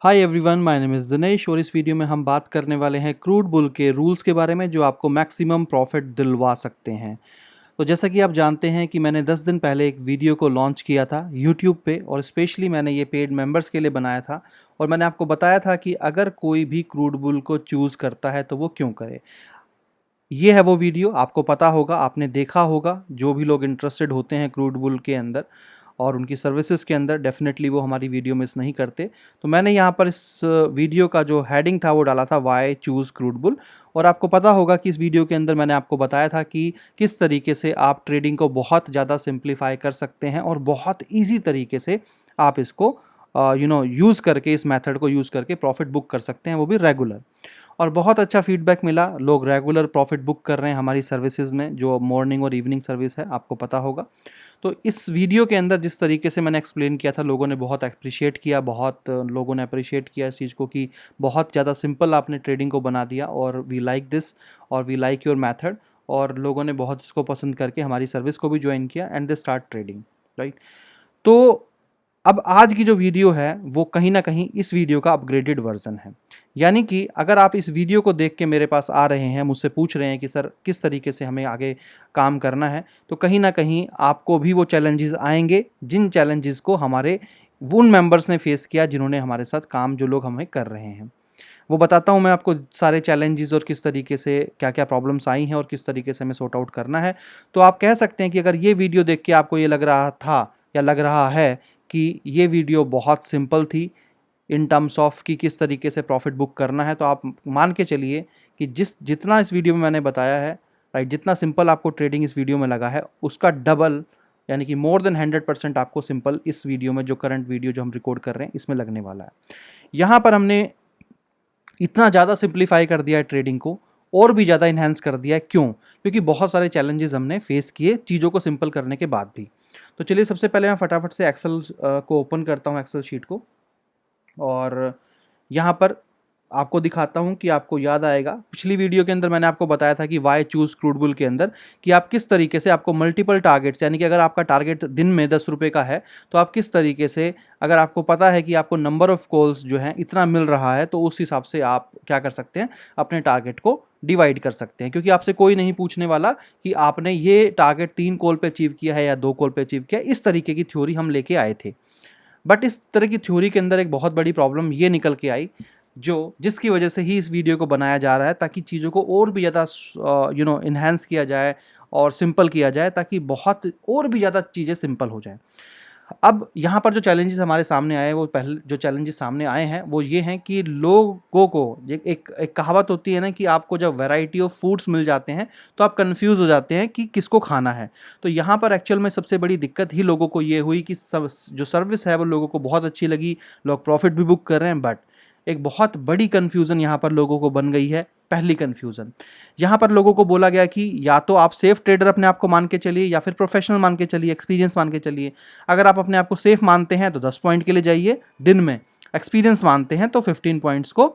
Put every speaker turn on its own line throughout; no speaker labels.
Hi everyone, my name is Dinesh और इस video में हम बात करने वाले हैं क्रूड बुल के रूल्स के बारे में जो आपको मैक्सिमम प्रॉफिट दिलवा सकते हैं। तो जैसा कि आप जानते हैं कि मैंने 10 दिन पहले एक वीडियो को लॉन्च किया था यूट्यूब पे और स्पेशली मैंने ये पेड मेंबर्स के लिए बनाया था और मैंने आपको बताया था कि अगर कोई भी क्रूड बुल को चूज़ करता है तो वो क्यों करे। ये है वो वीडियो, आपको पता होगा, आपने देखा होगा। जो भी लोग इंटरेस्टेड होते हैं क्रूड बुल के अंदर और उनकी सर्विसेज के अंदर, डेफिनेटली वो हमारी वीडियो मिस नहीं करते। तो मैंने यहाँ पर इस वीडियो का जो हेडिंग था वो डाला था वाई चूज़ क्रूड बुल। और आपको पता होगा कि इस वीडियो के अंदर मैंने आपको बताया था कि किस तरीके से आप ट्रेडिंग को बहुत ज़्यादा सिंप्लीफाई कर सकते हैं और बहुत ईजी तरीके से आप इसको यूज़ करके, इस मेथड को यूज़ करके प्रॉफिट बुक कर सकते हैं, वो भी रेगुलर। और बहुत अच्छा फीडबैक मिला, लोग रेगुलर प्रॉफिट बुक कर रहे हैं हमारी सर्विसेज में, जो मॉर्निंग और इवनिंग सर्विस है, आपको पता होगा। तो इस वीडियो के अंदर जिस तरीके से मैंने एक्सप्लेन किया था, लोगों ने बहुत अप्रिशिएट किया, बहुत लोगों ने अप्रिशिएट किया इस चीज़ को कि बहुत ज़्यादा सिंपल आपने ट्रेडिंग को बना दिया और वी लाइक दिस और वी लाइक योर मैथड। और लोगों ने बहुत इसको पसंद करके हमारी सर्विस को भी ज्वाइन किया and they start trading, right. तो अब आज की जो वीडियो है वो कहीं ना कहीं इस वीडियो का अपग्रेडेड वर्जन है। यानी कि अगर आप इस वीडियो को देख के मेरे पास आ रहे हैं, मुझसे पूछ रहे हैं कि सर किस तरीके से हमें आगे काम करना है, तो कहीं ना कहीं आपको भी वो चैलेंजेस आएंगे जिन चैलेंजेस को हमारे उन मेंबर्स ने फेस किया जिन्होंने हमारे साथ काम, जो लोग हमें कर रहे हैं। वो बताता हूँ मैं आपको सारे चैलेंजेस और किस तरीके से क्या क्या प्रॉब्लम्स आई हैं और किस तरीके से हमें सॉर्ट आउट करना है। तो आप कह सकते हैं कि अगर ये वीडियो देख के आपको ये लग रहा था या लग रहा है कि ये वीडियो बहुत सिंपल थी इन टर्म्स ऑफ कि किस तरीके से प्रॉफिट बुक करना है, तो आप मान के चलिए कि जितना इस वीडियो में मैंने बताया है, राइट, जितना सिंपल आपको ट्रेडिंग इस वीडियो में लगा है उसका डबल, यानी कि मोर देन 100% आपको सिंपल इस वीडियो में, जो करंट वीडियो जो हम रिकॉर्ड कर रहे हैं, इसमें लगने वाला है। यहाँ पर हमने इतना ज़्यादा सिंप्लीफाई कर दिया है ट्रेडिंग को, और भी ज़्यादा इन्हेंस कर दिया है। क्यों? क्योंकि बहुत सारे चैलेंजेस हमने फेस किए चीज़ों को सिंपल करने के बाद भी। तो चलिए सबसे पहले मैं फटाफट से एक्सेल को ओपन करता हूँ, एक्सेल शीट को, और यहाँ पर आपको दिखाता हूँ कि आपको याद आएगा पिछली वीडियो के अंदर मैंने आपको बताया था कि वाई चूज़ क्रूड बुल के अंदर कि आप किस तरीके से, आपको मल्टीपल टारगेट्स, यानी कि अगर आपका टारगेट दिन में 10 रुपये का है तो आप किस तरीके से, अगर आपको पता है कि आपको नंबर ऑफ कॉल्स जो है इतना मिल रहा है, तो उस हिसाब से आप क्या कर सकते हैं, अपने टारगेट को डिवाइड कर सकते हैं। क्योंकि आपसे कोई नहीं पूछने वाला कि आपने ये टारगेट 3 कॉल पे अचीव किया है या 2 कॉल पे अचीव किया है। इस तरीके की थ्योरी हम लेके आए थे। बट इस तरह की थ्योरी के अंदर एक बहुत बड़ी प्रॉब्लम ये निकल के आई, जो जिसकी वजह से ही इस वीडियो को बनाया जा रहा है, ताकि चीज़ों को और भी ज़्यादा इन्हेंस किया जाए और सिंपल किया जाए, ताकि बहुत और भी ज़्यादा चीज़ें सिंपल हो जाएं। अब यहाँ पर जो चैलेंजेस हमारे सामने आए, वो पहले जो चैलेंजेस सामने आए हैं वो ये हैं कि लोगों को, एक कहावत होती है ना कि आपको जब वैरायटी ऑफ फूड्स मिल जाते हैं तो आप कंफ्यूज हो जाते हैं कि किसको खाना है। तो यहाँ पर एक्चुअल में सबसे बड़ी दिक्कत ही लोगों को ये हुई कि सब जो सर्विस है वो लोगों को बहुत अच्छी लगी, लोग प्रॉफिट भी बुक कर रहे हैं, बट एक बहुत बड़ी कन्फ्यूज़न यहाँ पर लोगों को बन गई है। पहली कन्फ्यूज़न, यहाँ पर लोगों को बोला गया कि या तो आप सेफ ट्रेडर अपने आप को मान के चलिए या फिर प्रोफेशनल मान के चलिए, एक्सपीरियंस मान के चलिए। अगर आप अपने आप को सेफ मानते हैं तो 10 पॉइंट के लिए जाइए दिन में, एक्सपीरियंस मानते हैं तो 15 पॉइंट्स को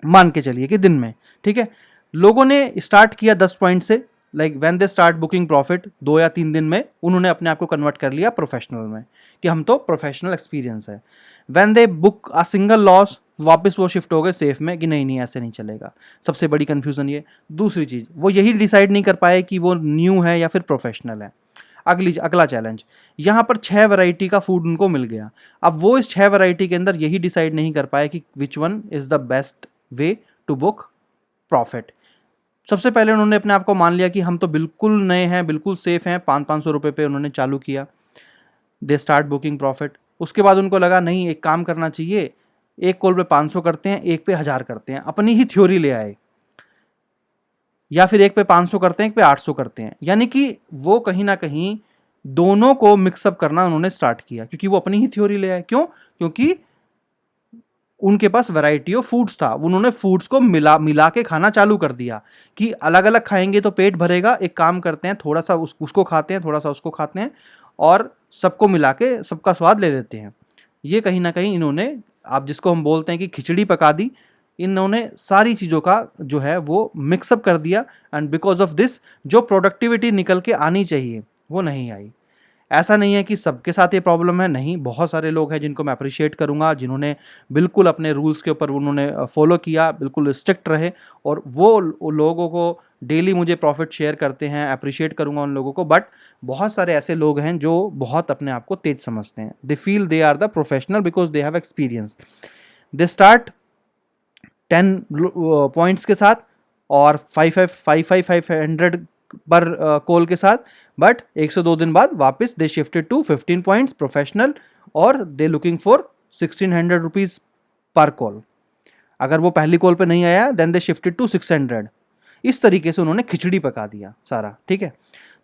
मान के चलिए कि दिन में, ठीक है। लोगों ने स्टार्ट किया 10 पॉइंट से, like when they start booking profit, 2 या 3 दिन में उन्होंने अपने आप को कन्वर्ट कर लिया प्रोफेशनल में कि हम तो प्रोफेशनल एक्सपीरियंस है। When they book a single loss, वापस वो शिफ्ट हो गए सेफ में कि नहीं नहीं ऐसे नहीं चलेगा। सबसे बड़ी कंफ्यूजन ये। दूसरी चीज़, वो यही डिसाइड नहीं कर पाए कि वो न्यू है या फिर प्रोफेशनल है। अगला चैलेंज, यहाँ पर 6 वैरायटी का फूड उनको मिल गया। अब वो इस 6 वैरायटी के अंदर यही डिसाइड नहीं कर पाए कि which one is the best way to book profit. सबसे पहले उन्होंने अपने आप को मान लिया कि हम तो बिल्कुल नए हैं, बिल्कुल सेफ हैं, 500-500 रुपये पे उन्होंने चालू किया, दे स्टार्ट बुकिंग प्रॉफिट। उसके बाद उनको लगा नहीं, एक काम करना चाहिए, एक कॉल पे 500 करते हैं, एक पे 1000 करते हैं, अपनी ही थ्योरी ले आए, या फिर एक पे 500 करते हैं, एक पे 800 करते हैं। यानी कि वो कहीं ना कहीं दोनों को मिक्सअप करना उन्होंने स्टार्ट किया, क्योंकि वो अपनी ही थ्योरी ले आए। क्यों? क्योंकि उनके पास वैरायटी ऑफ फूड्स था, उन्होंने फूड्स को मिला मिला के खाना चालू कर दिया कि अलग अलग खाएंगे तो पेट भरेगा, एक काम करते हैं थोड़ा सा उसको खाते हैं, थोड़ा सा उसको खाते हैं, और सबको मिला के सबका स्वाद ले लेते हैं। ये कहीं ना कहीं इन्होंने, आप जिसको हम बोलते हैं कि खिचड़ी पका दी, इन्होंने सारी चीज़ों का जो है वो मिक्सअप कर दिया, एंड बिकॉज ऑफ दिस जो प्रोडक्टिविटी निकल के आनी चाहिए वो नहीं आई। ऐसा नहीं है कि सबके साथ ये प्रॉब्लम है, नहीं, बहुत सारे लोग हैं जिनको मैं अप्रिशिएट करूँगा, जिन्होंने बिल्कुल अपने रूल्स के ऊपर उन्होंने फॉलो किया, बिल्कुल स्ट्रिक्ट रहे, और वो लोगों को डेली मुझे प्रॉफिट शेयर करते हैं, अप्रिशिएट करूँगा उन लोगों को। बट बहुत सारे ऐसे लोग हैं जो बहुत अपने आप को तेज समझते हैं। They feel they are the professional because they have experience. They start 10 points के साथ और 500 पर कॉल के साथ, बट 102 दिन बाद वापस they shifted to 15 points professional, और दे लुकिंग फॉर 1600 रुपीज पर कॉल। अगर वो पहली कॉल पे नहीं आया देन दे शिफ्टेड टू 600। इस तरीके से उन्होंने खिचड़ी पका दिया सारा, ठीक है।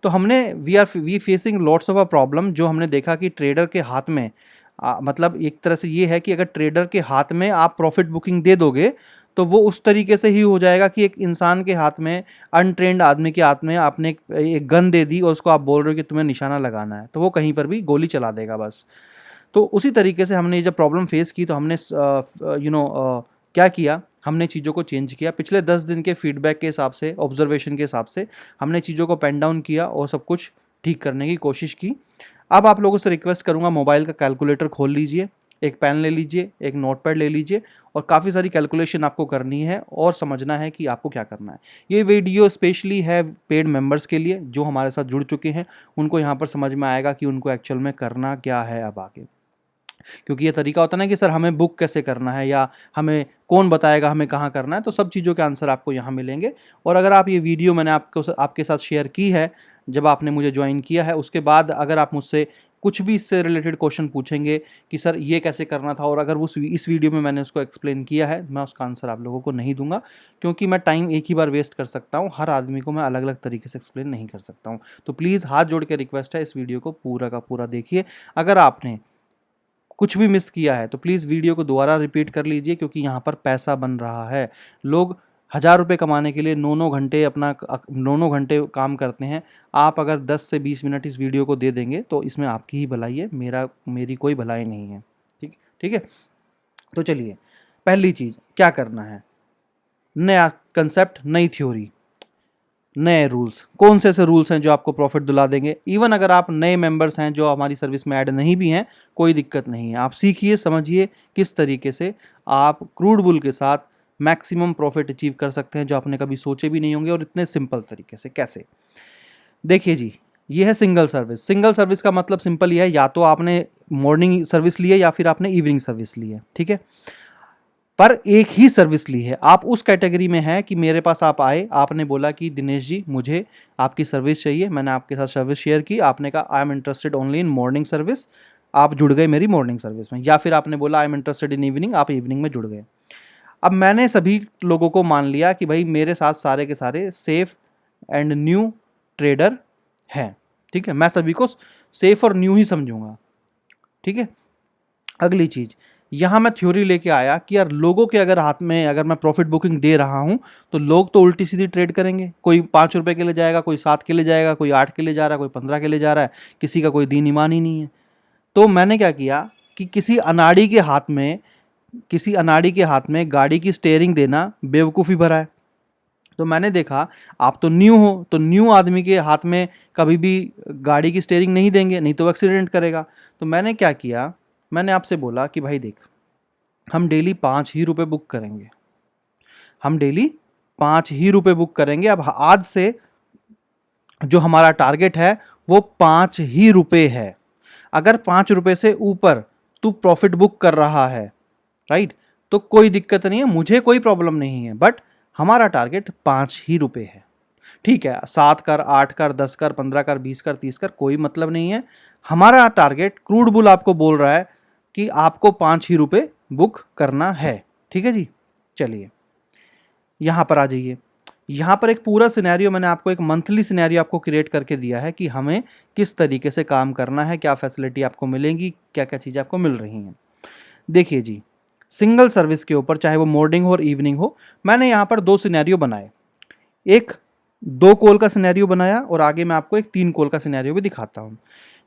तो हमने we facing lots of a problem, जो हमने देखा कि ट्रेडर के हाथ में मतलब एक तरह से ये है कि अगर ट्रेडर के हाथ में आप प्रॉफिट बुकिंग दे दोगे तो वो उस तरीके से ही हो जाएगा कि एक इंसान के हाथ में, अनट्रेंड आदमी के हाथ में आपने एक गन दे दी और उसको आप बोल रहे हो कि तुम्हें निशाना लगाना है, तो वो कहीं पर भी गोली चला देगा बस। तो उसी तरीके से हमने जब प्रॉब्लम फेस की तो हमने क्या किया, हमने चीज़ों को चेंज किया। पिछले 10 दिन के फीडबैक के हिसाब से, ऑब्जर्वेशन के हिसाब से हमने चीज़ों को पेन डाउन किया और सब कुछ ठीक करने की कोशिश की। अब आप लोगों से रिक्वेस्ट करूंगा, मोबाइल का कैलकुलेटर खोल लीजिए, एक पेन ले लीजिए, एक नोटपैड ले लीजिए, और काफ़ी सारी कैलकुलेशन आपको करनी है और समझना है कि आपको क्या करना है। ये वीडियो स्पेशली है पेड मेंबर्स के लिए जो हमारे साथ जुड़ चुके हैं, उनको यहाँ पर समझ में आएगा कि उनको एक्चुअल में करना क्या है अब आगे। क्योंकि ये तरीका होता है ना कि सर हमें बुक कैसे करना है या हमें कौन बताएगा हमें कहाँ करना है, तो सब चीज़ों के आंसर आपको यहाँ मिलेंगे। और अगर आप ये वीडियो मैंने आपके साथ शेयर की है जब आपने मुझे ज्वाइन किया है, उसके बाद अगर आप मुझसे कुछ भी इससे रिलेटेड क्वेश्चन पूछेंगे कि सर ये कैसे करना था, और अगर इस वीडियो में मैंने उसको एक्सप्लेन किया है, मैं उसका आंसर आप लोगों को नहीं दूंगा, क्योंकि मैं टाइम एक ही बार वेस्ट कर सकता हूँ, हर आदमी को मैं अलग अलग तरीके से एक्सप्लेन नहीं कर सकता हूँ। तो प्लीज़ हाथ जोड़ के रिक्वेस्ट है, इस वीडियो को पूरा का पूरा देखिए। अगर आपने कुछ भी मिस किया है तो प्लीज़ वीडियो को दोबारा रिपीट कर लीजिए, क्योंकि यहाँ पर पैसा बन रहा है। लोग 1000 रुपये कमाने के लिए 9-9 घंटे अपना 9-9 घंटे काम करते हैं। आप अगर 10 से 20 मिनट इस वीडियो को दे देंगे तो इसमें आपकी ही भलाई है, मेरी कोई भलाई नहीं है। ठीक ठीक है। तो चलिए, पहली चीज़ क्या करना है, नया कंसेप्ट, नई थ्योरी, नए रूल्स। कौन से ऐसे रूल्स हैं जो आपको प्रॉफिट दिला देंगे? इवन अगर आप नए मेंबर्स हैं जो हमारी सर्विस में ऐड नहीं भी हैं, कोई दिक्कत नहीं है, आप सीखिए, समझिए किस तरीके से आप क्रूड बुल के साथ मैक्सिमम प्रॉफिट अचीव कर सकते हैं, जो आपने कभी सोचे भी नहीं होंगे, और इतने सिंपल तरीके से कैसे। देखिए जी, ये है सिंगल सर्विस। सिंगल सर्विस का मतलब सिंपल ही है, या तो आपने मॉर्निंग सर्विस ली है या फिर आपने इवनिंग सर्विस ली है, ठीक है, पर एक ही सर्विस ली है। आप उस कैटेगरी में हैं कि मेरे पास आप आए, आपने बोला कि दिनेश जी मुझे आपकी सर्विस चाहिए, मैंने आपके साथ सर्विस शेयर की, आपने कहा I am interested only in morning service, आप जुड़ गए मेरी मॉर्निंग सर्विस में, या फिर आपने बोला I am interested in evening, आप इवनिंग में जुड़ गए। अब मैंने सभी लोगों को मान लिया कि भाई मेरे साथ सारे के सारे सेफ एंड न्यू ट्रेडर हैं, ठीक है, मैं सभी को सेफ और न्यू ही समझूंगा, ठीक है। अगली चीज़, यहाँ मैं थ्योरी लेके आया कि यार लोगों के अगर हाथ में, अगर मैं प्रॉफिट बुकिंग दे रहा हूँ तो लोग तो उल्टी सीधी ट्रेड करेंगे। कोई 5 रुपये के लिए जाएगा, कोई 7 के लिए जाएगा, कोई 8 के लिए जा रहा है, कोई 15 के लिए जा रहा है, किसी का कोई दीन ईमान ही नहीं है। तो मैंने क्या किया कि किसी अनाड़ी के हाथ में गाड़ी की स्टेयरिंग देना बेवकूफ़ी भरा है। तो मैंने देखा आप तो न्यू हो, तो न्यू आदमी के हाथ में कभी भी गाड़ी की स्टेयरिंग नहीं देंगे, नहीं तो एक्सीडेंट करेगा। तो मैंने क्या किया, मैंने आपसे बोला कि भाई देख, हम डेली 5 ही रुपये बुक करेंगे, हम डेली 5 ही रुपये बुक करेंगे। अब आज से जो हमारा टारगेट है वो 5 ही रुपये है। अगर 5 रुपये से ऊपर तू प्रॉफिट बुक कर रहा है, राइट, तो कोई दिक्कत नहीं है, मुझे कोई प्रॉब्लम नहीं है, बट हमारा टारगेट 5 ही रुपये है। ठीक है, 7 कर, 8 कर, 10 कर, 15 कर, 20 कर, 30 कर, कोई मतलब नहीं है। हमारा टारगेट, क्रूड बुल आपको बोल रहा है कि आपको 5 ही रुपये बुक करना है, ठीक है जी। चलिए यहाँ पर आ जाइए। यहाँ पर एक पूरा सिनेरियो मैंने आपको, एक मंथली सिनेरियो आपको क्रिएट करके दिया है कि हमें किस तरीके से काम करना है, क्या फैसिलिटी आपको मिलेंगी, क्या क्या चीज़ें आपको मिल रही हैं। देखिए जी, सिंगल सर्विस के ऊपर, चाहे वो मॉर्निंग हो और इवनिंग हो, मैंने यहाँ पर 2 सिनेरियो बनाए। एक 2 कॉल का सिनेरियो बनाया और आगे मैं आपको एक 3 कॉल का सिनेरियो भी दिखाता हूँ।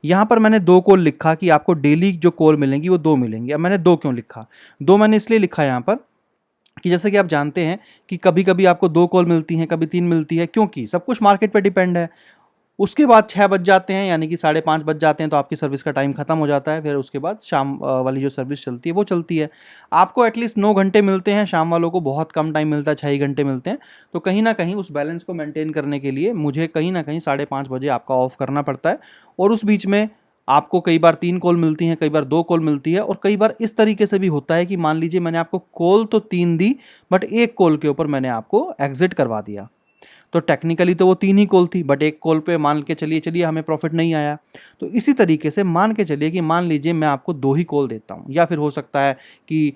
यहाँ पर मैंने 2 कॉल लिखा कि आपको डेली जो कॉल मिलेंगी वो 2 मिलेंगी। अब मैंने 2 क्यों लिखा? 2 मैंने इसलिए लिखा यहाँ पर कि जैसे कि आप जानते हैं कि कभी कभी आपको 2 कॉल मिलती हैं, कभी 3 मिलती है, क्योंकि सब कुछ मार्केट पे डिपेंड है। उसके बाद 6 बज जाते हैं, यानी कि 5:30 बज जाते हैं, तो आपकी सर्विस का टाइम ख़त्म हो जाता है। फिर उसके बाद शाम वाली जो सर्विस चलती है वो चलती है। आपको एटलीस्ट 9 घंटे मिलते हैं, शाम वालों को बहुत कम टाइम मिलता है, 6 ही घंटे मिलते हैं। तो कहीं न कहीं उस बैलेंस को मेंटेन करने के लिए मुझे कहीं न कहीं 5:30 बजे आपका ऑफ करना पड़ता है। और उस बीच में आपको कई बार 3 कॉल मिलती हैं, कई बार 2 कॉल मिलती है, और कई बार इस तरीके से भी होता है कि मान लीजिए मैंने आपको कॉल तो 3 दी, बट एक कॉल के ऊपर मैंने आपको एग्ज़िट करवा दिया। तो टेक्निकली तो वो 3 ही कॉल थी, बट एक कॉल पे मान के चलिए हमें प्रॉफिट नहीं आया। तो इसी तरीके से मान के चलिए कि मान लीजिए मैं आपको 2 ही कॉल देता हूँ, या फिर हो सकता है कि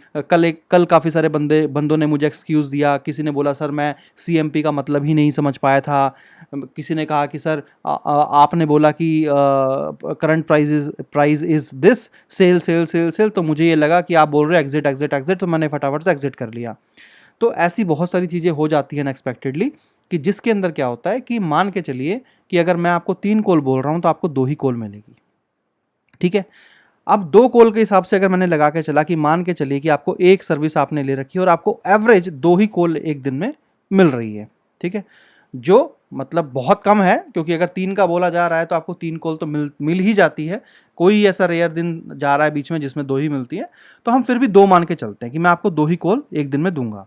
कल काफ़ी सारे बंदों ने मुझे एक्सक्यूज़ दिया। किसी ने बोला सर मैं सीएमपी का मतलब ही नहीं समझ पाया था। किसी ने कहा कि सर आपने बोला कि current price is this, sell sell sell sell, तो मुझे ये लगा कि आप बोल रहे हो एग्ज़िट एग्ज़िट एग्ज़िट, तो मैंने फटाफट से एग्ज़िट कर लिया। तो ऐसी बहुत सारी चीज़ें हो जाती हैं अनएक्सपेक्टेडली, कि जिसके अंदर क्या होता है कि मान के चलिए कि अगर मैं आपको 3 कॉल बोल रहा हूँ तो आपको 2 ही कॉल मिलेगी, ठीक है। अब 2 कॉल के हिसाब से अगर मैंने लगा के चला कि मान के चलिए कि आपको एक सर्विस आपने ले रखी है और आपको एवरेज 2 ही कॉल एक दिन में मिल रही है, ठीक है, जो मतलब बहुत कम है, क्योंकि अगर 3 का बोला जा रहा है तो आपको 3 कॉल तो मिल ही जाती है। कोई ऐसा रेयर दिन जा रहा है बीच में जिसमें 2 ही मिलती है, तो हम फिर भी 2 मान के चलते हैं कि मैं आपको 2 ही कॉल एक दिन में दूंगा।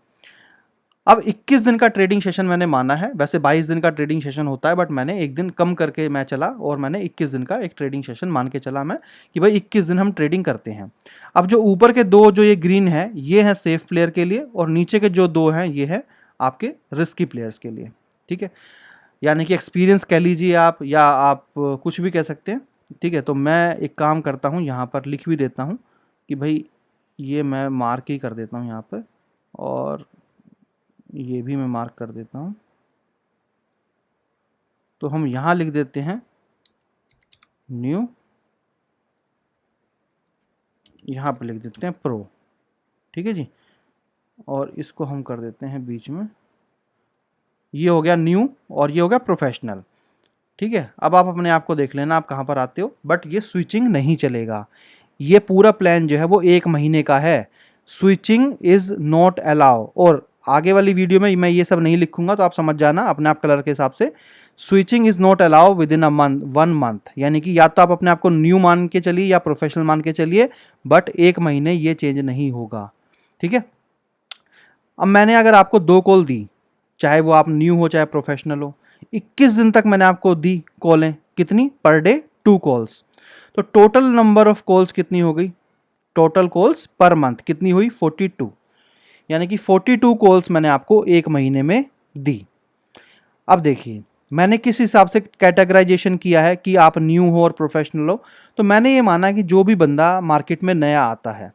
अब 21 दिन का ट्रेडिंग सेशन मैंने माना है, वैसे 22 दिन का ट्रेडिंग सेशन होता है, बट मैंने एक दिन कम करके मैं चला और मैंने 21 दिन का एक ट्रेडिंग सेशन मान के चला मैं, कि भाई 21 दिन हम ट्रेडिंग करते हैं। अब जो ऊपर के 2 जो ये ग्रीन है, ये है सेफ प्लेयर के लिए, और नीचे के जो 2 हैं ये है आपके रिस्की प्लेयर्स के लिए, ठीक है। यानी कि एक्सपीरियंस कह लीजिए आप, या आप कुछ भी कह सकते हैं, ठीक है। तो मैं एक काम करता हूँ, यहाँ पर लिख भी देता हूँ कि भाई ये मैं मार्क ही कर देता हूँ यहाँ पर, और ये भी मैं मार्क कर देता हूँ। तो हम यहाँ लिख देते हैं न्यू, यहाँ पर लिख देते हैं प्रो, ठीक है जी। और इसको हम कर देते हैं बीच में, ये हो गया न्यू और ये हो गया प्रोफेशनल, ठीक है। अब आप अपने आप को देख लेना आप कहाँ पर आते हो, बट ये स्विचिंग नहीं चलेगा। ये पूरा प्लान जो है वो 1 महीने का है। स्विचिंग इज़ नॉट अलाउ, और आगे वाली वीडियो में मैं ये सब नहीं लिखूंगा, तो आप समझ जाना अपने आप कलर के हिसाब से। Switching is not allow with in a month, 1 month, यानी कि या तो आप अपने आप को न्यू मान के चलिए या प्रोफेशनल मान के चलिए, बट 1 महीने ये चेंज नहीं होगा, ठीक है। अब मैंने अगर आपको 2 कॉल दी, चाहे वो आप न्यू हो चाहे प्रोफेशनल हो, 21 दिन तक मैंने आपको दी कॉलें, कितनी पर डे, 2 कॉल्स। तो टोटल नंबर ऑफ कॉल्स कितनी हो गई, टोटल कॉल्स पर मंथ कितनी हुई, 42, यानी कि 42 कॉल्स मैंने आपको 1 महीने में दी। अब देखिए मैंने किस हिसाब से कैटेगराइजेशन किया है कि आप न्यू हो और प्रोफेशनल हो। तो मैंने ये माना कि जो भी बंदा मार्केट में नया आता है,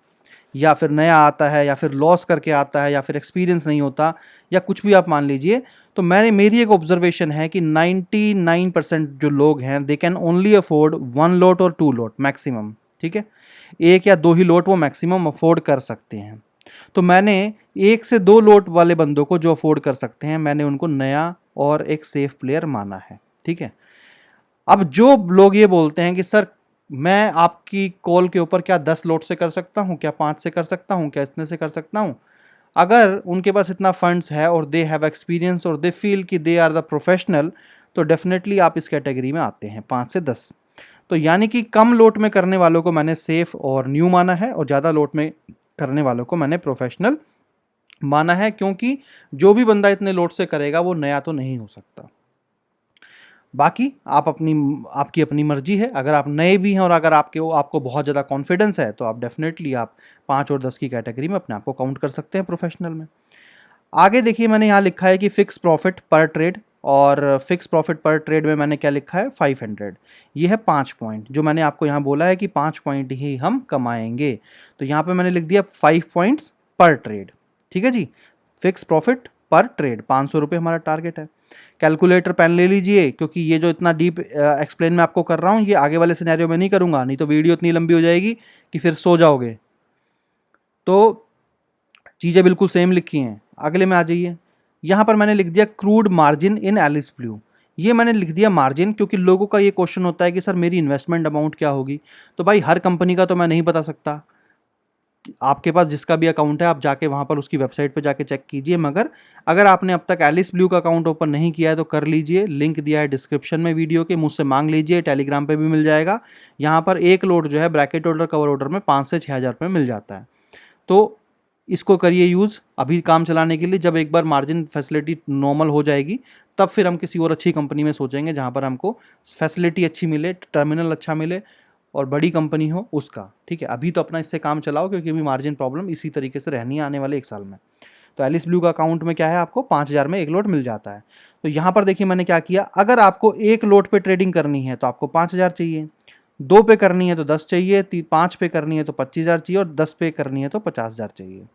या फिर नया आता है, या फिर लॉस करके आता है, या फिर एक्सपीरियंस नहीं होता, या कुछ भी आप मान लीजिए, तो मेरी एक ऑब्जर्वेशन है कि 99% जो लोग हैं they can only afford 1 lot और 2 लॉट मैक्सिमम, ठीक है। 1 या 2 ही लॉट वो मैक्सिमम अफोर्ड कर सकते हैं। तो मैंने 1 से 2 लॉट वाले बंदों को जो अफोर्ड कर सकते हैं, मैंने उनको नया और एक सेफ प्लेयर माना है, ठीक है। अब जो लोग ये बोलते हैं कि सर मैं आपकी कॉल के ऊपर क्या 10 लोड से कर सकता हूँ, क्या 5 से कर सकता हूँ, क्या इतने से कर सकता हूँ, अगर उनके पास इतना फंड्स है और दे हैव एक्सपीरियंस और दे फील कि दे आर द प्रोफेशनल, तो डेफिनेटली आप इस कैटेगरी में आते हैं 5 से 10। तो यानी कि कम लोट में करने वालों को मैंने सेफ और न्यू माना है, और ज़्यादा लोट में करने वालों को मैंने प्रोफेशनल माना है, क्योंकि जो भी बंदा इतने लोट से करेगा वो नया तो नहीं हो सकता। बाकी आपकी अपनी मर्जी है। अगर आप नए भी हैं और अगर आपको बहुत ज़्यादा कॉन्फिडेंस है, तो आप डेफिनेटली आप 5 और 10 की कैटेगरी में अपने आप को काउंट कर सकते हैं प्रोफेशनल में। आगे देखिए मैंने यहाँ लिखा है कि फिक्स प्रॉफिट पर ट्रेड, और फिक्स प्रॉफिट पर ट्रेड में मैंने क्या लिखा है, 500। ये है 5 पॉइंट, जो मैंने आपको यहाँ बोला है कि 5 पॉइंट ही हम कमाएंगे। तो यहाँ पे मैंने लिख दिया 5 पॉइंट्स पर ट्रेड, ठीक है जी। फिक्स प्रॉफिट पर ट्रेड 500 रुपये हमारा टारगेट है। कैलकुलेटर पेन ले लीजिए, क्योंकि ये जो इतना डीप एक्सप्लेन मैं आपको कर रहा हूँ, ये आगे वाले सिनेरियो में नहीं करूँगा, नहीं तो वीडियो इतनी लंबी हो जाएगी कि फिर सो जाओगे। तो चीज़ें बिल्कुल सेम लिखी हैं। अगले में आ जाइए, यहाँ पर मैंने लिख दिया crude margin in Alice Blue. ये मैंने लिख दिया मार्जिन, क्योंकि लोगों का ये क्वेश्चन होता है कि सर मेरी इन्वेस्टमेंट अमाउंट क्या होगी। तो भाई हर कंपनी का तो मैं नहीं बता सकता, आपके पास जिसका भी अकाउंट है आप जाके वहाँ पर उसकी वेबसाइट पे जाके चेक कीजिए। मगर अगर आपने अब तक एलिस ब्लू का अकाउंट ओपन नहीं किया है तो कर लीजिए, लिंक दिया है डिस्क्रिप्शन में वीडियो के, मुझसे मांग लीजिए, टेलीग्राम पे भी मिल जाएगा। यहाँ पर एक लोड जो है ब्रैकेट ऑर्डर कवर ऑर्डर में 5 से 6 हज़ार रुपये मिल जाता है। तो इसको करिए यूज़ अभी काम चलाने के लिए। जब एक बार मार्जिन फैसिलिटी नॉर्मल हो जाएगी तब फिर हम किसी और अच्छी कंपनी में सोचेंगे जहाँ पर हमको फैसिलिटी अच्छी मिले, टर्मिनल अच्छा मिले और बड़ी कंपनी हो उसका। ठीक है, अभी तो अपना इससे काम चलाओ क्योंकि अभी मार्जिन प्रॉब्लम इसी तरीके से रहनी है आने वाले 1 साल में। तो एलिस ब्लू का अकाउंट में क्या है, आपको 5,000 में एक लोट मिल जाता है। तो यहाँ पर देखिए मैंने क्या किया, अगर आपको एक लोट पे ट्रेडिंग करनी है तो आपको 5,000 चाहिए, 2 पे करनी है तो 10 चाहिए, 5 पे करनी है तो 25,000 चाहिए और 10 पे करनी है तो 50,000 चाहिए।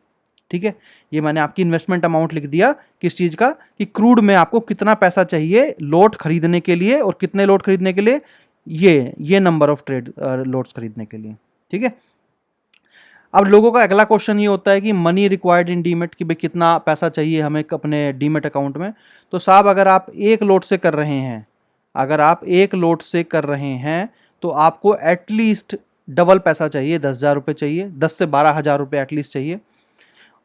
ठीक है, ये मैंने आपकी इन्वेस्टमेंट अमाउंट लिख दिया किस चीज़ का, कि क्रूड में आपको कितना पैसा चाहिए लोट खरीदने के लिए और कितने लोट खरीदने के लिए, ये नंबर ऑफ ट्रेड लोट्स खरीदने के लिए। ठीक है, अब लोगों का अगला क्वेश्चन ये होता है कि मनी रिक्वायर्ड इन डीमेट, कि भाई कितना पैसा चाहिए हमें अपने डीमेट अकाउंट में। तो साहब अगर आप एक लोट से कर रहे हैं, अगर आप एक लोट से कर रहे हैं तो आपको एटलीस्ट डबल पैसा चाहिए, 10,000 रुपये चाहिए, 10 से 12,000 रुपये एटलीस्ट चाहिए।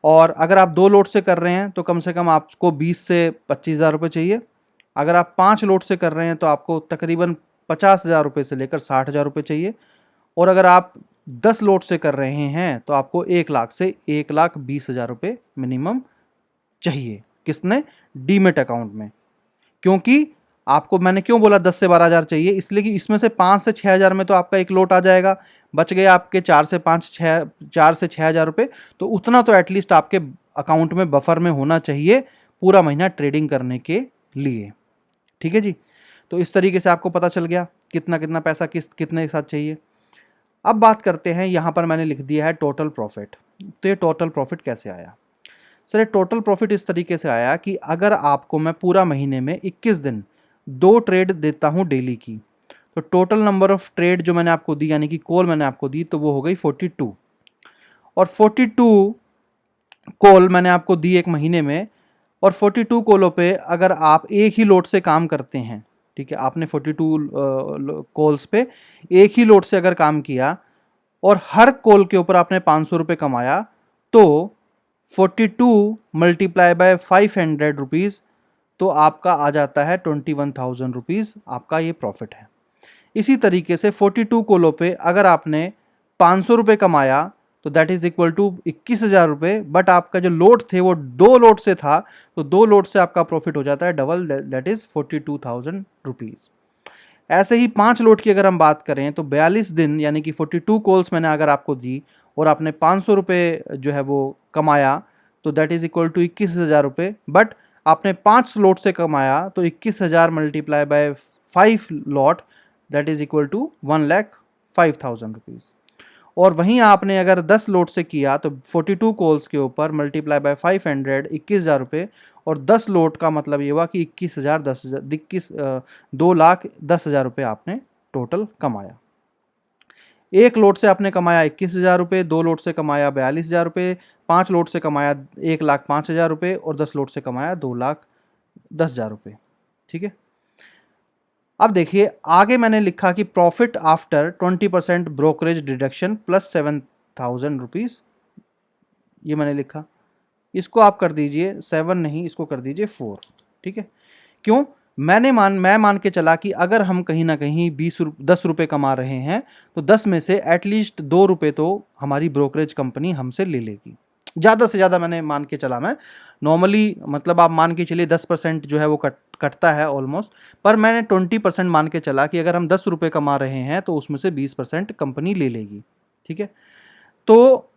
और अगर आप 2 लोट से कर रहे हैं तो कम से कम आपको 20 से 25,000 रुपये चाहिए। अगर आप 5 लोट से कर रहे हैं तो आपको तकरीबन 50,000 रुपये से लेकर 60,000 रुपये चाहिए। और अगर आप 10 लोट से कर रहे हैं तो आपको 1 लाख से 1,20,000 रुपये मिनिमम चाहिए। किसने? डीमेट अकाउंट में। क्योंकि आपको मैंने क्यों बोला 10 से 12,000 चाहिए, इसलिए कि इसमें से 5 से 6,000 में तो आपका एक लोट आ जाएगा, बच गए आपके 4 से 6,000 रुपये। तो उतना तो एटलीस्ट आपके अकाउंट में बफर में होना चाहिए पूरा महीना ट्रेडिंग करने के लिए। ठीक है जी, तो इस तरीके से आपको पता चल गया कितना कितना पैसा कितने के साथ चाहिए। अब बात करते हैं, यहाँ पर मैंने लिख दिया है टोटल प्रॉफिट। तो ये टोटल प्रॉफिट कैसे आया? सर ये टोटल प्रॉफिट इस तरीके से आया कि अगर आपको मैं पूरा महीने में 21 दिन 2 ट्रेड देता हूँ डेली की, तो टोटल नंबर ऑफ ट्रेड जो मैंने आपको दी, यानी कि कॉल मैंने आपको दी, तो वो हो गई 42। और 42 कॉल मैंने आपको दी एक महीने में, और 42 कॉलों पे अगर आप एक ही लोड से काम करते हैं, ठीक है, आपने 42 कॉल्स पे एक ही लोड से अगर काम किया और हर कॉल के ऊपर आपने 500 रुपये कमाया, तो 42 मल्टीप्लाई बाय 500 रुपीज़, तो आपका आ जाता है 21,000 रुपीज़, आपका ये प्रॉफिट है। इसी तरीके से 42 कॉलों पे अगर आपने 500 रुपये कमाया तो दैट इज इक्वल टू 21,000 रुपये, बट आपका जो लोड थे वो 2 लोड से था, तो 2 लोड से आपका प्रॉफिट हो जाता है डबल, दैट इज 42,000 रुपीज़। ऐसे ही 5 लोड की अगर हम बात करें तो 42 दिन यानी कि 42 कॉल्स मैंने अगर आपको दी और आपने 500 रुपये जो है वो कमाया, तो दैट इज इक्वल टू 21,000 रुपये, बट आपने 5 लोड से कमाया तो 21,000 multiply by 5 lot, that is equal to 1,05,000 rupees. और वहीं आपने अगर 10 लोड से किया तो 42 कॉल्स के ऊपर मल्टीप्लाई बाय 500, 21,000 रुपये, और 10 लोड का मतलब ये हुआ कि 21,000 2,10,000 रुपये आपने टोटल कमाया। एक लोड से आपने कमाया 21,000 रुपये, 2 लोड से कमाया 42,000 रुपये, 5 लोड से कमाया 1,05,000 रुपये और 10 लोड से कमाया 2,10,000 रुपये। ठीक है, अब देखिए आगे मैंने लिखा कि profit after 20% brokerage deduction plus 7,000 rupees, ये मैंने लिखा। इसको आप कर दीजिए 7 नहीं, इसको कर दीजिए 4। ठीक है, क्यों? मैं मान के चला कि अगर हम कहीं ना कहीं 10 रुपये कमा रहे हैं तो 10 में से एटलीस्ट 2 रुपये तो हमारी ब्रोकरेज कंपनी हमसे ले लेगी। ज़्यादा से ज़्यादा मैंने मान के चला, मैं नॉर्मली मतलब आप मान के चलिए 10% जो है वो कटता है ऑलमोस्ट, पर मैंने 20% मान के चला कि अगर हम 10 रुपये कमा रहे हैं तो उसमें से 20% कंपनी ले लेगी। ठीक है, तो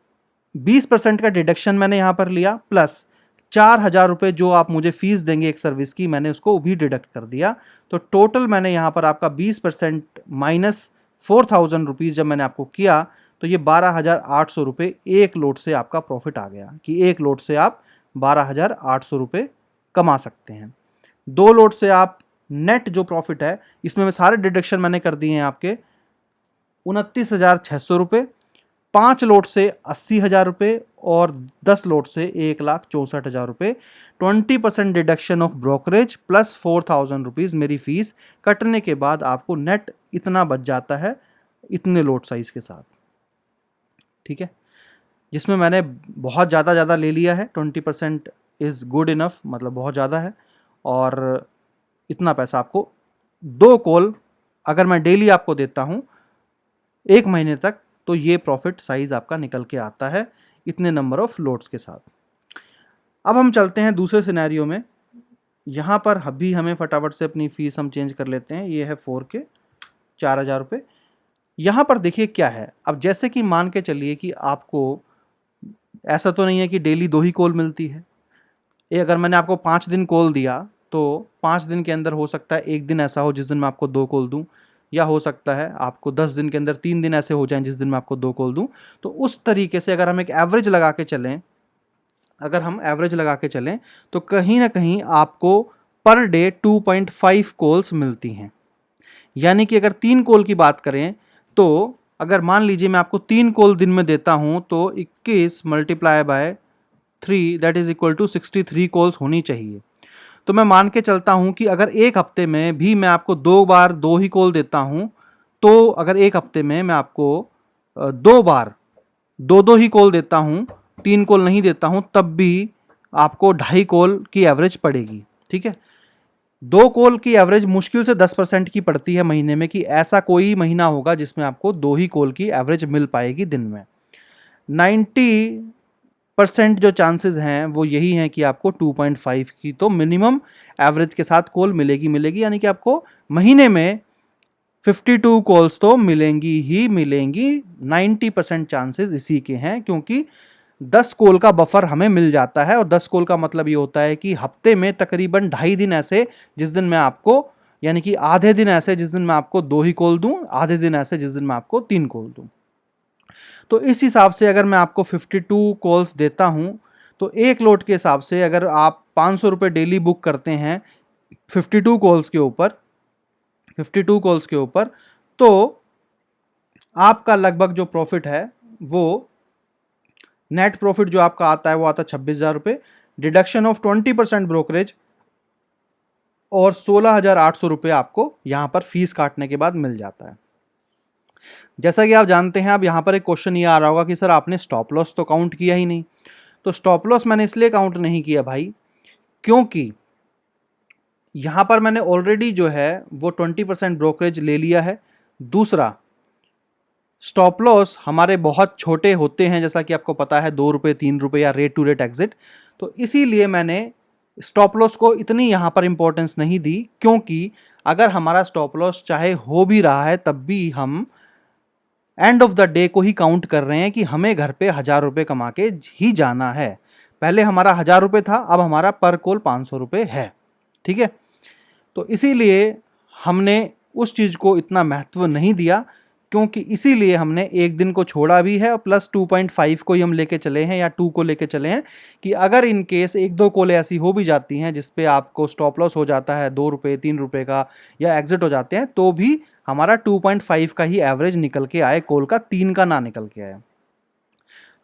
20% का डिडक्शन मैंने यहाँ पर लिया, प्लस 4,000 रुपये जो आप मुझे फीस देंगे एक सर्विस की, मैंने उसको भी डिडक्ट कर दिया। तो टोटल मैंने यहाँ पर आपका 20% माइनस 4,000 रुपीज़ जब मैंने आपको किया तो ये 12,800 रुपये एक लोड से आपका प्रॉफिट आ गया, कि एक लोड से आप 12,800 रुपये कमा सकते हैं। 2 लोड से आप नेट जो प्रॉफिट है, इसमें मैं सारे डिडक्शन मैंने कर दिए हैं आपके, 29,600 रुपये, 5 लोड से 80,000 रुपये और 10 लोड से 1,64,000 रुपये। 20% deduction of brokerage plus 4,000 rupees मेरी फीस कटने के बाद आपको नेट इतना बच जाता है इतने लोड साइज के साथ। ठीक है, जिसमें मैंने बहुत ज़्यादा ले लिया है। 20% इज़ गुड इनफ, मतलब बहुत ज़्यादा है। और इतना पैसा आपको 2 कॉल अगर मैं डेली आपको देता हूँ 1 महीने तक, तो ये प्रॉफिट साइज आपका निकल के आता है इतने नंबर ऑफ लोड्स के साथ। अब हम चलते हैं दूसरे सिनेरियो में। यहाँ पर अभी हमें फटाफट से अपनी फीस हम चेंज कर लेते हैं। ये है 4K 4000 रुपये। यहाँ पर देखिए क्या है। अब जैसे कि मान के चलिए कि आपको ऐसा तो नहीं है कि डेली 2 ही कॉल मिलती है। ये अगर मैंने आपको 5 दिन कॉल दिया तो 5 दिन के अंदर हो सकता है 1 दिन ऐसा हो जिस दिन मैं आपको 2 कॉल दूं, या हो सकता है आपको 10 दिन के अंदर 3 दिन ऐसे हो जाएं जिस दिन मैं आपको 2 कॉल दूं। तो उस तरीके से अगर हम एक एवरेज लगा के चलें, तो कहीं ना कहीं आपको पर डे 2.5 कॉल्स मिलती हैं। यानी कि अगर 3 कॉल की बात करें तो अगर मान लीजिए मैं आपको 3 कॉल दिन में देता हूं तो 21 multiply by 3 that is equal to 63 calls होनी चाहिए। तो मैं मान के चलता हूं कि अगर एक हफ्ते में भी मैं आपको 2 बार 2 ही कॉल देता हूं, तो अगर एक हफ्ते में मैं आपको 2 बार 2 ही कॉल देता हूं, 3 कॉल नहीं देता हूं, तब भी आपको 2.5 कॉल की एवरेज पड़ेगी। ठीक है, 2 कॉल की एवरेज मुश्किल से 10% की पड़ती है महीने में, कि ऐसा कोई महीना होगा जिसमें आपको 2 ही कॉल की एवरेज मिल पाएगी दिन में। 90% जो चांसेस हैं वो यही हैं कि आपको 2.5 की तो मिनिमम एवरेज के साथ कॉल मिलेगी। यानी कि आपको महीने में 52 कॉल्स तो मिलेंगी ही मिलेंगी। 90% चांसेस इसी के हैं, क्योंकि 10 कॉल का बफर हमें मिल जाता है। और 10 कॉल का मतलब ये होता है कि हफ्ते में तकरीबन 2.5 दिन ऐसे जिस दिन मैं आपको, यानी कि आधे दिन ऐसे जिस दिन मैं आपको 2 ही कॉल दूं, आधे दिन ऐसे जिस दिन मैं आपको 3 कॉल दूं। तो इस हिसाब से अगर मैं आपको 52 कॉल्स देता हूं, तो एक लोड के हिसाब से अगर आप 500 रुपये डेली बुक करते हैं 52 कॉल्स के ऊपर, तो आपका लगभग जो प्रॉफिट है वो नेट प्रॉफिट जो आपका आता है वो आता है 26,000 रुपये, डिडक्शन ऑफ 20% ब्रोकरेज, और 16,800 रुपये आपको यहां पर फीस काटने के बाद मिल जाता है। जैसा कि आप जानते हैं, अब यहाँ पर एक क्वेश्चन ये आ रहा होगा कि सर आपने स्टॉप लॉस तो काउंट किया ही नहीं। तो स्टॉप लॉस मैंने इसलिए काउंट नहीं किया भाई, क्योंकि यहाँ पर मैंने ऑलरेडी जो है वो 20% ब्रोकरेज ले लिया है। दूसरा, स्टॉप लॉस हमारे बहुत छोटे होते हैं, जैसा कि आपको पता है 2 रुपये 3 रुपये या रेट टू रेट एग्जिट। तो इसीलिए मैंने स्टॉप लॉस को इतनी यहाँ पर इंपॉर्टेंस नहीं दी, क्योंकि अगर हमारा स्टॉप लॉस चाहे हो भी रहा है तब भी हम एंड ऑफ द डे को ही काउंट कर रहे हैं कि हमें घर पे 1,000 रुपये कमा के ही जाना है। पहले हमारा 1,000 रुपये था, अब हमारा पर कॉल 500 रुपये है। ठीक है, तो इसीलिए हमने उस चीज़ को इतना महत्व नहीं दिया, क्योंकि इसीलिए हमने एक दिन को छोड़ा भी है, और प्लस 2.5 को ही हम लेके चले हैं या 2 को लेके चले हैं, कि अगर इन केस 1-2 कॉलें ऐसी हो भी जाती हैं जिस पे आपको स्टॉप लॉस हो जाता है 2 रुपये 3 रुपये का, या एग्जिट हो जाते हैं, तो भी हमारा 2.5 का ही एवरेज निकल के आए, कॉल का 3 का ना निकल के आए।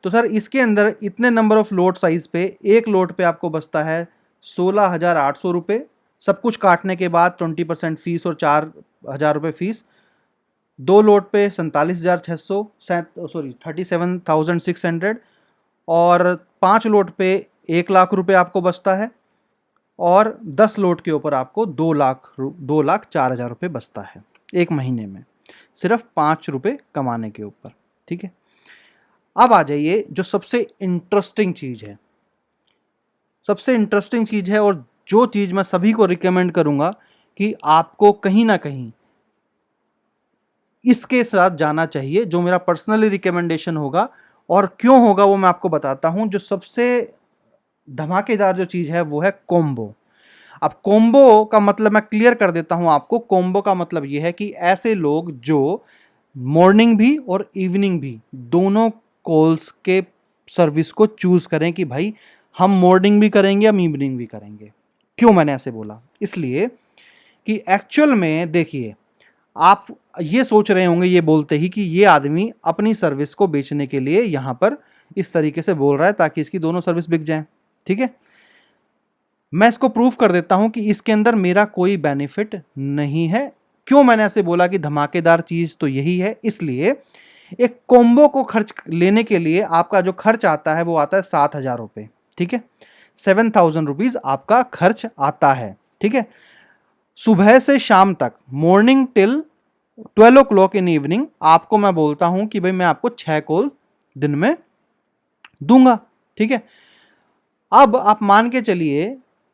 तो सर इसके अंदर इतने नंबर ऑफ लोड साइज पे एक लोड पे आपको बचता है 16,800 रुपये, सब कुछ काटने के बाद 20% फीस और 4,000 रुपये फीस। 2 लोड पे 47,600, 37,600, और 5 लोड पे 1,00,000 रुपये आपको बचता है, और 10 लोड के ऊपर आपको 2,04,000 रुपये बचता है एक महीने में, सिर्फ 5 रुपये कमाने के ऊपर। ठीक है, अब आ जाइए जो सबसे इंटरेस्टिंग चीज़ है, और जो चीज़ मैं सभी को रिकमेंड करूंगा कि आपको कहीं ना कहीं इसके साथ जाना चाहिए, जो मेरा पर्सनली रिकमेंडेशन होगा, और क्यों होगा वो मैं आपको बताता हूं। जो सबसे धमाकेदार जो चीज़ है वो है कॉम्बो। अब कॉम्बो का मतलब मैं क्लियर कर देता हूं आपको। कॉम्बो का मतलब ये है कि ऐसे लोग जो मॉर्निंग भी और इवनिंग भी दोनों कॉल्स के सर्विस को चूज करें, कि भाई हम मॉर्निंग भी करेंगे, हम इवनिंग भी करेंगे। क्यों मैंने ऐसे बोला? इसलिए कि एक्चुअल में देखिए, आप ये सोच रहे होंगे ये बोलते ही कि ये आदमी अपनी सर्विस को बेचने के लिए यहां पर इस तरीके से बोल रहा है ताकि इसकी दोनों सर्विस बिक जाएं। ठीक है, मैं इसको प्रूफ कर देता हूं कि इसके अंदर मेरा कोई बेनिफिट नहीं है। क्यों मैंने ऐसे बोला कि धमाकेदार चीज तो यही है? इसलिए एक कॉम्बो को खर्च लेने के लिए आपका जो खर्च आता है वो आता है 7,000 रुपये, ठीक है। 7,000 रुपीज़ आपका खर्च आता है, ठीक है। सुबह से शाम तक, morning till 12 o'clock in evening, आपको मैं बोलता हूं कि भाई मैं आपको 6 कॉल दिन में दूंगा, ठीक है। अब आप मान के चलिए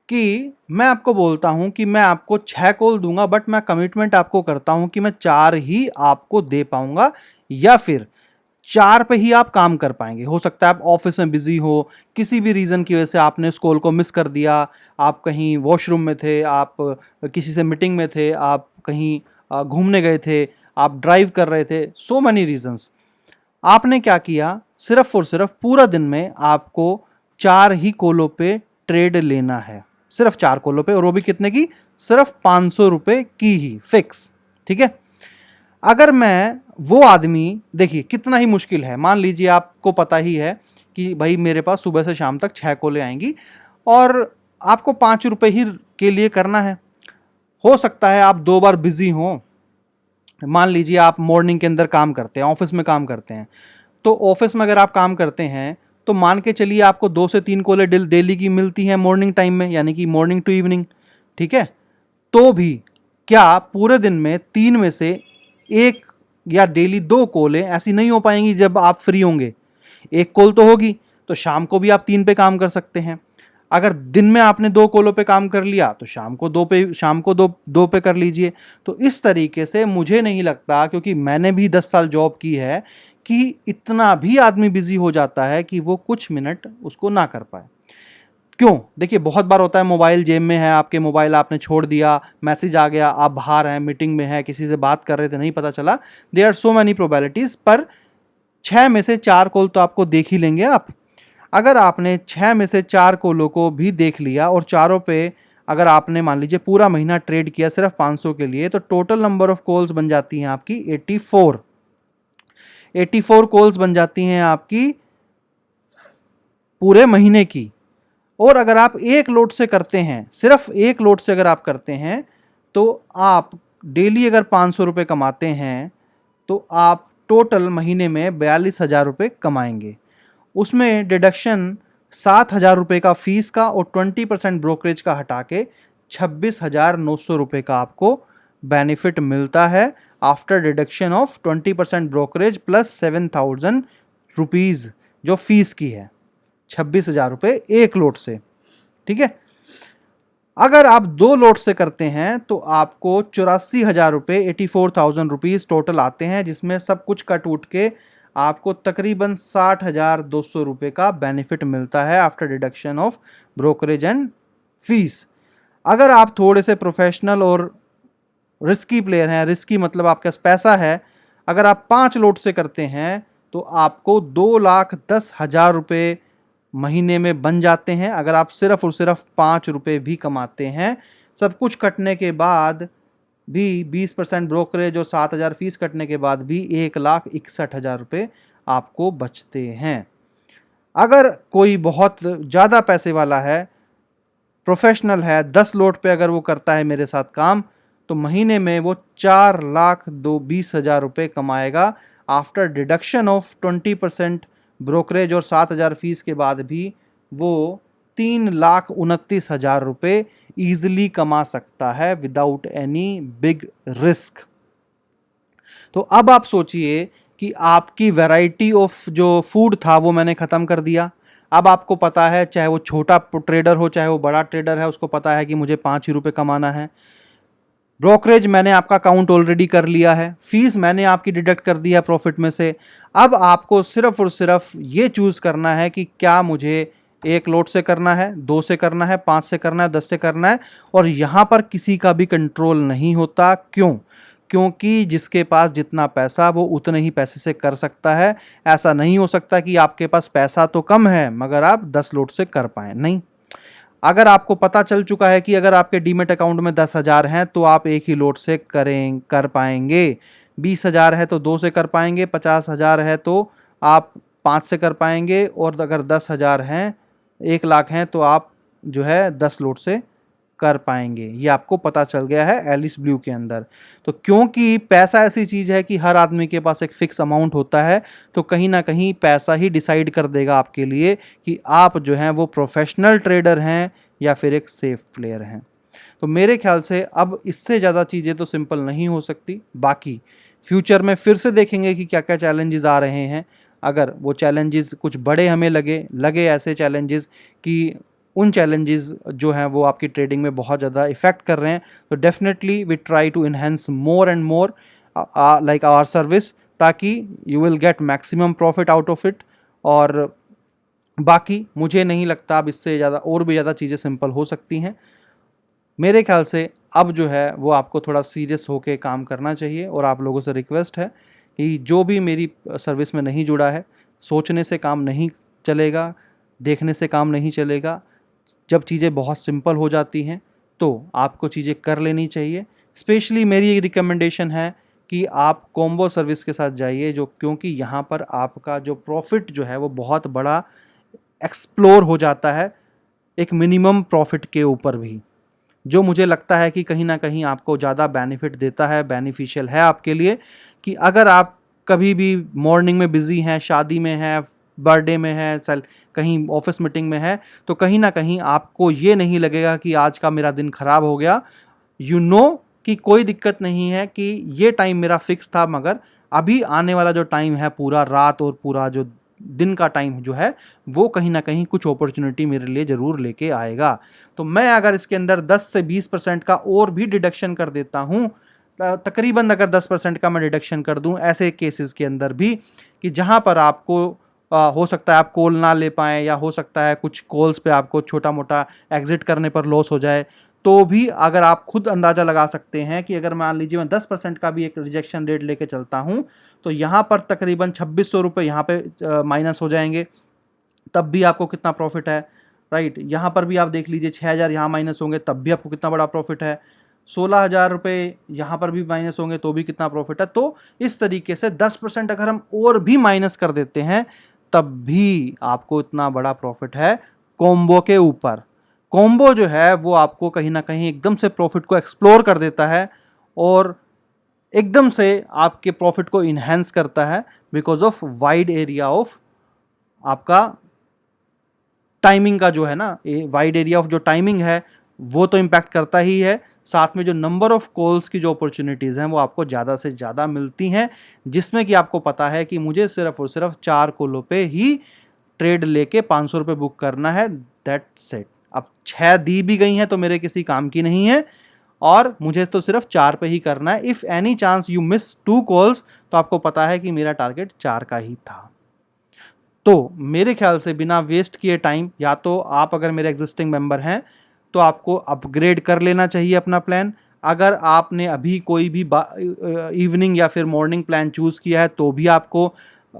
कि मैं आपको बोलता हूं कि मैं आपको 6 कॉल दूंगा, बट मैं कमिटमेंट आपको करता हूं कि मैं 4 ही आपको दे पाऊंगा, या फिर 4 पे ही आप काम कर पाएंगे। हो सकता है आप ऑफिस में बिजी हो, किसी भी रीज़न की वजह से आपने उस कॉल को मिस कर दिया, आप कहीं वॉशरूम में थे, आप किसी से मीटिंग में थे, आप कहीं घूमने गए थे, आप ड्राइव कर रहे थे, सो मैनी रीजंस। आपने क्या किया, सिर्फ और सिर्फ पूरा दिन में आपको 4 ही कॉलों पे ट्रेड लेना है, सिर्फ 4 कॉलों पे, और वो भी कितने की, सिर्फ 500 रुपये की ही, फिक्स, ठीक है। अगर मैं वो आदमी, देखिए कितना ही मुश्किल है, मान लीजिए आपको पता ही है कि भाई मेरे पास सुबह से शाम तक 6 कॉलें आएंगी और आपको 5 रुपये ही के लिए करना है। हो सकता है आप 2 बार बिजी हों, मान लीजिए आप मॉर्निंग के अंदर काम करते हैं, ऑफिस में काम करते हैं, तो ऑफिस में अगर आप काम करते हैं तो मान के चलिए आपको 2 से 3 कॉलें डेली की मिलती हैं मॉर्निंग टाइम में, यानी कि मॉर्निंग टू इवनिंग, ठीक है। तो भी क्या पूरे दिन में 3 में से एक या डेली 2 कॉलें ऐसी नहीं हो पाएंगी जब आप फ्री होंगे? एक कॉल तो होगी, तो शाम को भी आप 3 पे काम कर सकते हैं। अगर दिन में आपने 2 कॉलों पे काम कर लिया तो शाम को 2 पे कर लीजिए। तो इस तरीके से मुझे नहीं लगता, क्योंकि मैंने भी 10 साल जॉब की है, कि इतना भी आदमी बिजी हो जाता है कि वो कुछ मिनट उसको ना कर पाए। क्यों? देखिए बहुत बार होता है मोबाइल जेब में है आपके, मोबाइल आपने छोड़ दिया, मैसेज आ गया, आप बाहर हैं, मीटिंग में हैं, किसी से बात कर रहे थे, नहीं पता चला। There are so many probabilities, पर 6 में से 4 कॉल तो आपको देख ही लेंगे आप। अगर आपने 6 में से 4 कॉलों को भी देख लिया और चारों पे अगर आपने मान लीजिए पूरा महीना ट्रेड किया सिर्फ 500 के लिए, तो टोटल नंबर ऑफ कॉल्स बन जाती हैं आपकी 84। 84 कॉल्स बन जाती हैं आपकी पूरे महीने की। और अगर आप एक लोड से करते हैं, सिर्फ एक लोड से अगर आप करते हैं, तो आप डेली अगर 500 रुपये कमाते हैं तो आप टोटल महीने में 42,000 रुपये कमाएंगे। उसमें डिडक्शन 7,000 रुपये का फीस का और 20% ब्रोकरेज का हटा के 26,900 रुपये का आपको बेनिफिट मिलता है, after deduction of 20% brokerage plus 7,000 rupees जो फीस की है, 26,000 रुपये एक लोड से, ठीक है। अगर आप 2 लोड से करते हैं तो आपको 84,000 रुपये, 84,000 रुपीज़ टोटल आते हैं, जिसमें सब कुछ कट उठ के आपको तकरीबन 60,200 रुपये का बेनिफिट मिलता है after deduction of brokerage and fees. अगर आप थोड़े से प्रोफेशनल और रिस्की प्लेयर हैं, रिस्की मतलब आपके पास पैसा है, अगर आप 5 लोड से करते हैं तो आपको 2,10,000 रुपये महीने में बन जाते हैं, अगर आप सिर्फ और सिर्फ 5 रुपये भी कमाते हैं। सब कुछ कटने के बाद भी 20% ब्रोकरेज और 7,000 फीस कटने के बाद भी 1,61,000 रुपये आपको बचते हैं। अगर कोई बहुत ज़्यादा पैसे वाला है, प्रोफेशनल है, 10 लोड पे अगर वो करता है मेरे साथ काम, तो महीने में वो 4,20,000 रुपये कमाएगा, आफ्टर डिडक्शन ऑफ 20% ब्रोकरेज और 7,000 फीस के बाद भी वो 3,29,000 रुपये ईजिली कमा सकता है विदाउट एनी बिग रिस्क। तो अब आप सोचिए कि आपकी वैरायटी ऑफ जो फूड था वो मैंने ख़त्म कर दिया। अब आपको पता है, चाहे वो छोटा ट्रेडर हो चाहे वो बड़ा ट्रेडर है, उसको पता है कि मुझे 5 ही रुपये कमाना है। ब्रोकरेज मैंने आपका काउंट ऑलरेडी कर लिया है, फीस मैंने आपकी डिडक्ट कर दिया प्रॉफिट में से। अब आपको सिर्फ और सिर्फ ये चूज़ करना है कि क्या मुझे 1 लोड से करना है, 2 से करना है, 5 से करना है, 10 से करना है। और यहाँ पर किसी का भी कंट्रोल नहीं होता। क्यों? क्योंकि जिसके पास जितना पैसा वो उतने ही पैसे से कर सकता है। ऐसा नहीं हो सकता कि आपके पास पैसा तो कम है मगर आप 10 लोड से कर पाएँ, नहीं। अगर आपको पता चल चुका है कि अगर आपके डीमेट अकाउंट में 10,000 हैं तो आप एक ही लोड से कर पाएंगे, 20,000 है तो 2 से कर पाएंगे, 50,000 है तो आप 5 से कर पाएंगे, और अगर 10,000 हैं, 1 लाख हैं, तो आप जो है 10 लोड से कर पाएंगे, ये आपको पता चल गया है एलिस ब्लू के अंदर। तो क्योंकि पैसा ऐसी चीज़ है कि हर आदमी के पास एक फिक्स अमाउंट होता है, तो कहीं ना कहीं पैसा ही डिसाइड कर देगा आपके लिए कि आप जो हैं वो प्रोफेशनल ट्रेडर हैं या फिर एक सेफ प्लेयर हैं। तो मेरे ख्याल से अब इससे ज़्यादा चीज़ें तो सिंपल नहीं हो सकती। बाकी फ्यूचर में फिर से देखेंगे कि क्या क्या चैलेंजेस आ रहे हैं। अगर वो चैलेंजेस कुछ बड़े हमें लगे ऐसे चैलेंजेस कि उन चैलेंजेस जो हैं वो आपकी ट्रेडिंग में बहुत ज़्यादा इफ़ेक्ट कर रहे हैं, तो definitely we try to enhance more and more like our service, ताकि you will get maximum profit out of it. और बाकी मुझे नहीं लगता अब इससे ज़्यादा और भी ज़्यादा चीज़ें सिंपल हो सकती हैं। मेरे ख्याल से अब जो है वो आपको थोड़ा सीरियस होके काम करना चाहिए, और आप लोगों से रिक्वेस्ट है कि जो भी मेरी सर्विस में नहीं जुड़ा है, सोचने से काम नहीं चलेगा, देखने से काम नहीं चलेगा। जब चीज़ें बहुत सिंपल हो जाती हैं तो आपको चीज़ें कर लेनी चाहिए। स्पेशली मेरी एक रिकमेंडेशन है कि आप कॉम्बो सर्विस के साथ जाइए, जो क्योंकि यहाँ पर आपका जो प्रॉफिट जो है वो बहुत बड़ा एक्सप्लोर हो जाता है, एक मिनिमम प्रॉफिट के ऊपर भी, जो मुझे लगता है कि कहीं ना कहीं आपको ज़्यादा बेनिफिट देता है, बेनिफिशियल है आपके लिए। कि अगर आप कभी भी मॉर्निंग में बिज़ी हैं, शादी में हैं, बर्थडे में है, कहीं ऑफिस मीटिंग में है, तो कहीं ना कहीं आपको ये नहीं लगेगा कि आज का मेरा दिन खराब हो गया। यू नो कि कोई दिक्कत नहीं है, कि ये टाइम मेरा फिक्स था, मगर अभी आने वाला जो टाइम है, पूरा रात और पूरा जो दिन का टाइम जो है, वो कहीं ना कहीं कुछ अपॉर्चुनिटी मेरे लिए ज़रूर लेके आएगा। तो मैं अगर इसके अंदर 10 से 20% का और भी डिडक्शन कर देता हूँ, तकरीबन अगर 10% का मैं डिडक्शन कर दूं ऐसे केसेस के अंदर भी, कि जहां पर आपको हो सकता है आप कॉल ना ले पाएँ, या हो सकता है कुछ कॉल्स पे आपको छोटा मोटा एग्जिट करने पर लॉस हो जाए, तो भी अगर आप खुद अंदाज़ा लगा सकते हैं कि अगर मान लीजिए मैं 10% का भी एक रिजेक्शन रेट लेके चलता हूं, तो यहाँ पर तकरीबन 2600 रुपये यहाँ पे माइनस हो जाएंगे, तब भी आपको कितना प्रॉफिट है। राइट, यहाँ पर भी आप देख लीजिए 6000 यहाँ माइनस होंगे, तब भी आपको कितना बड़ा प्रॉफिट है। 16000 रुपये यहाँ पर भी माइनस होंगे, तो भी कितना प्रॉफिट है। तो इस तरीके से 10% अगर हम और भी माइनस कर देते हैं, तब भी आपको इतना बड़ा प्रॉफिट है कॉम्बो के ऊपर। कॉम्बो जो है वो आपको कहीं ना कहीं एकदम से प्रॉफिट को एक्सप्लोर कर देता है, और एकदम से आपके प्रॉफिट को इन्हेंस करता है, because of wide area of आपका टाइमिंग का जो है ना, वाइड एरिया ऑफ जो टाइमिंग है वो तो इम्पैक्ट करता ही है, साथ में जो नंबर ऑफ कॉल्स की जो अपॉर्चुनिटीज़ हैं वो आपको ज़्यादा से ज़्यादा मिलती हैं, जिसमें कि आपको पता है कि मुझे सिर्फ और सिर्फ 4 कॉलों पे ही ट्रेड लेके 500 रुपये बुक करना है, दैट्स इट। अब 6 दी भी गई हैं तो मेरे किसी काम की नहीं है, और मुझे तो सिर्फ 4 पे ही करना है। If any chance you miss 2 calls, तो आपको पता है कि मेरा टारगेट 4 का ही था। तो मेरे ख्याल से बिना वेस्ट किए टाइम, या तो आप अगर मेरे एग्जिस्टिंग मेंबर हैं तो आपको अपग्रेड कर लेना चाहिए अपना प्लान। अगर आपने अभी कोई भी इवनिंग या फिर मॉर्निंग प्लान चूज़ किया है, तो भी आपको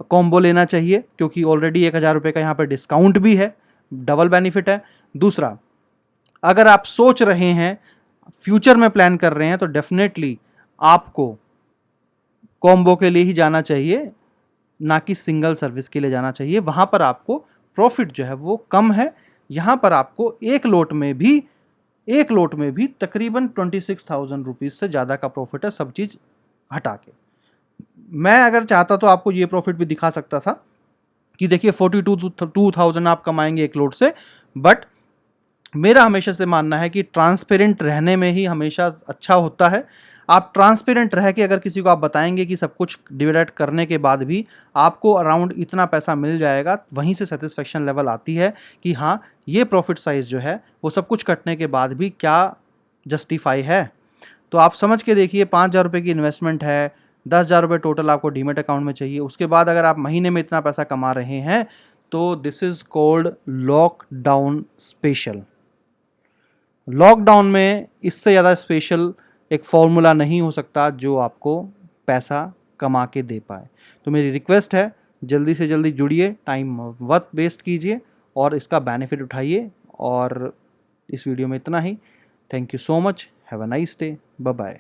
कॉम्बो लेना चाहिए, क्योंकि ऑलरेडी 1000 रुपये का यहाँ पर डिस्काउंट भी है, डबल बेनिफिट है। दूसरा, अगर आप सोच रहे हैं, फ्यूचर में प्लान कर रहे हैं, तो डेफिनेटली आपको कॉम्बो के लिए ही जाना चाहिए, ना कि सिंगल सर्विस के लिए जाना चाहिए। वहाँ पर आपको प्रॉफिट जो है वो कम है। यहाँ पर आपको एक लोट में भी तकरीबन 26,000 रुपीज़ से ज़्यादा का प्रॉफिट है, सब चीज़ हटा के। मैं अगर चाहता तो आपको ये प्रॉफिट भी दिखा सकता था कि देखिए 42,000 आप कमाएंगे एक लोट से, बट मेरा हमेशा से मानना है कि ट्रांसपेरेंट रहने में ही हमेशा अच्छा होता है। आप ट्रांसपेरेंट रह के अगर किसी को आप बताएंगे कि सब कुछ डिवाइड करने के बाद भी आपको अराउंड इतना पैसा मिल जाएगा, वहीं से सेटिस्फेक्शन लेवल आती है कि हाँ, ये प्रॉफिट साइज जो है वो सब कुछ कटने के बाद भी क्या जस्टिफाई है। तो आप समझ के देखिए, 5,000 रुपये की इन्वेस्टमेंट है, 10,000 रुपये टोटल आपको डीमेट अकाउंट में चाहिए, उसके बाद अगर आप महीने में इतना पैसा कमा रहे हैं, तो this is called lockdown special. Lockdown में इससे ज़्यादा स्पेशल एक फॉर्मूला नहीं हो सकता जो आपको पैसा कमा के दे पाए। तो मेरी रिक्वेस्ट है, जल्दी से जल्दी जुड़िए, टाइम मत वेस्ट कीजिए और इसका बेनिफिट उठाइए। और इस वीडियो में इतना ही। Thank you so much. Have a nice day. Bye bye.